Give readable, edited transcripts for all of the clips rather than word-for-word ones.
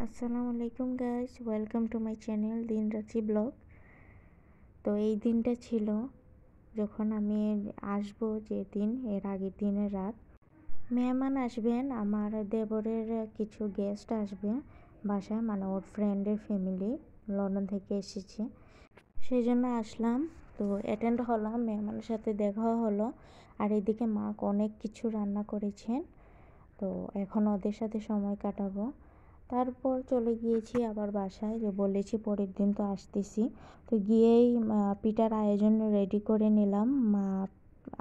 আসসালামু আলাইকুম guys, welcome to my channel দিন রাঁচি ব্লগ। তো এই দিনটা ছিল যখন আমি আসবো, যে দিন এর আগের দিনের রাত মেহমান আসবেন, আমার দেবরের কিছু গেস্ট আসবে বাসায়, মানে ওর ফ্রেন্ডের ফ্যামিলি লন্ডন থেকে এসেছে, সেই জন্য আসলাম। তো অ্যাটেন্ড হলাম, মেহমানের সাথে দেখা হলো। আর এদিকে মা অনেক কিছু রান্না করেছেন, তো এখন ওদের সাথে সময় কাটাবো। তারপর চলে গিয়েছি আবার বাসায়, যে বলেছি পরের দিন তো আসতেছি। তো গিয়েই পিঠার আয়োজন রেডি করে নিলাম।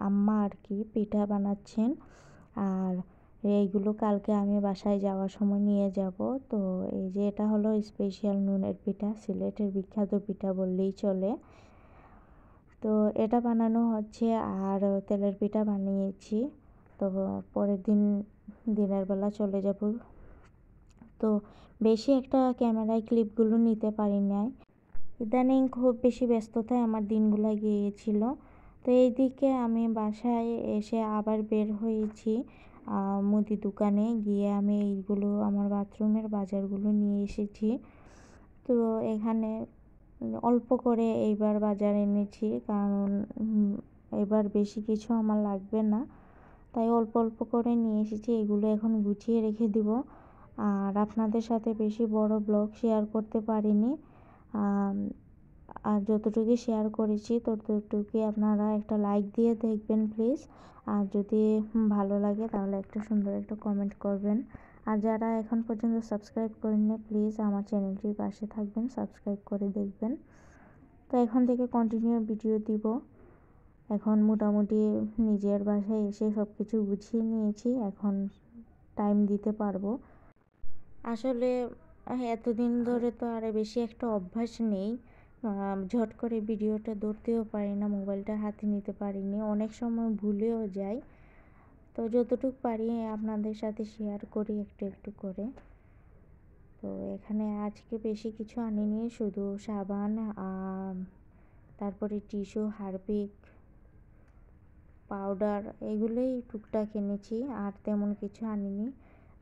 আম্মা আর কি পিঠা বানাচ্ছেন, আর এইগুলো কালকে আমি বাসায় যাওয়ার সময় নিয়ে যাব। তো এই যে এটা হলো স্পেশাল নুনের পিঠা, সিলেটের বিখ্যাত পিঠা বললেই চলে। তো এটা বানানো হচ্ছে, আর তেলের পিঠা বানিয়েছি। তো পরের দিন দিনের বেলা চলে যাব। তো বেশি একটা ক্যামেরায় ক্লিপগুলো নিতে পারি নাই, ইদানিং খুব বেশি ব্যস্ততায় আমার দিনগুলো গিয়েছিল। তো এইদিকে আমি বাসায় এসে আবার বের হয়েছি মুদি দোকানে গিয়ে, আমি এইগুলো আমার বাথরুমের বাজারগুলো নিয়ে এসেছি। তো এখানে অল্প করে এইবার বাজার এনেছি, কারণ এবার বেশি কিছু আমার লাগবে না, তাই অল্প অল্প করে নিয়ে এসেছি। এগুলো এখন গুছিয়ে রেখে দিব। আর আপনাদের সাথে বেশি বড় ব্লগ শেয়ার করতে পারিনি, আর যতটুকু শেয়ার করেছি ততটুকুই আপনারা একটা লাইক দিয়ে দেখবেন প্লিজ। আর যদি ভালো লাগে তাহলে একটা সুন্দর একটা কমেন্ট করবেন। আর যারা এখন পর্যন্ত সাবস্ক্রাইব করেননি, প্লিজ আমার চ্যানেলটির পাশে থাকবেন, সাবস্ক্রাইব করে দেখবেন। তো এখন থেকে কন্টিনিউ ভিডিও দিব। এখন মোটামুটি নিজের বাসায় এসে সব কিছু গুছিয়ে নিয়েছি, এখন টাইম দিতে পারবো। আসলে এতদিন ধরে তো আর বেশি একটা অভ্যাস নেই, ঝট করে ভিডিওটা ধরতেও পারি না, মোবাইলটা হাতে নিতে পারিনি, অনেক সময় ভুলেও যাই। তো যতটুকু পারি আপনাদের সাথে শেয়ার করি একটু একটু করে। তো এখানে আজকে বেশি কিছু আনিনি, শুধু সাবান, তারপরে টিস্যু, হারপিক, পাউডার, এগুলোই টুকটাক এনেছি, আর তেমন কিছু আনিনি।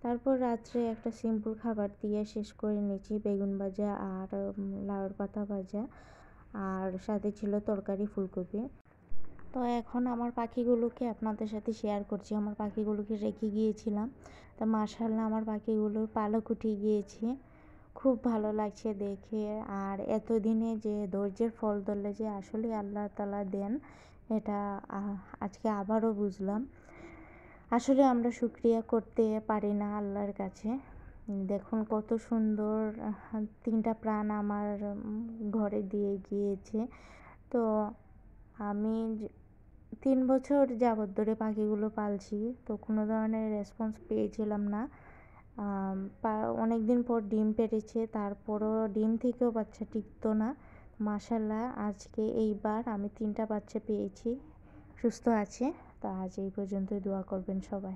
তারপর রাত্রে একটা সিম্পল খাবার দিয়ে শেষ করে নিয়েছি, বেগুন ভাজা আর লাউয়ের পাতা ভাজা, আর সাথে ছিল তরকারি ফুলকপি। তো এখন আমার পাখিগুলোকে আপনাদের সাথে শেয়ার করছি। আমার পাখিগুলোকে রেখে গিয়েছিলাম, তো মাশাআল্লাহ আমার পাখিগুলোর পালক উঠে গিয়েছে, খুব ভালো লাগছে দেখে। আর এতদিনে যে ধৈর্যের ফল ধরলে যে আসলে আল্লাহ তাআলা দেন, এটা আজকে আবারও বুঝলাম। আসলে আমরা শুকরিয়া করতে পারি না আল্লাহর কাছে। দেখুন কত সুন্দর তিনটা প্রাণ আমার ঘরে দিয়ে গিয়েছে। তো আমি 3 বছর যাবত ধরে পাখিগুলো পালছি, তো কোনো ধরনের রেসপন্স পেয়েছিলাম না। অনেক দিন পর ডিম পেড়েছে, তারপরও ডিম থেকেও বাচ্চা টিকতো না। মাশাআল্লাহ আজকে এইবার আমি 3টা বাচ্চা পেয়েছি, সুস্থ আছে। তো আজ এই পর্যন্তই, দোয়া করবেন সবাই।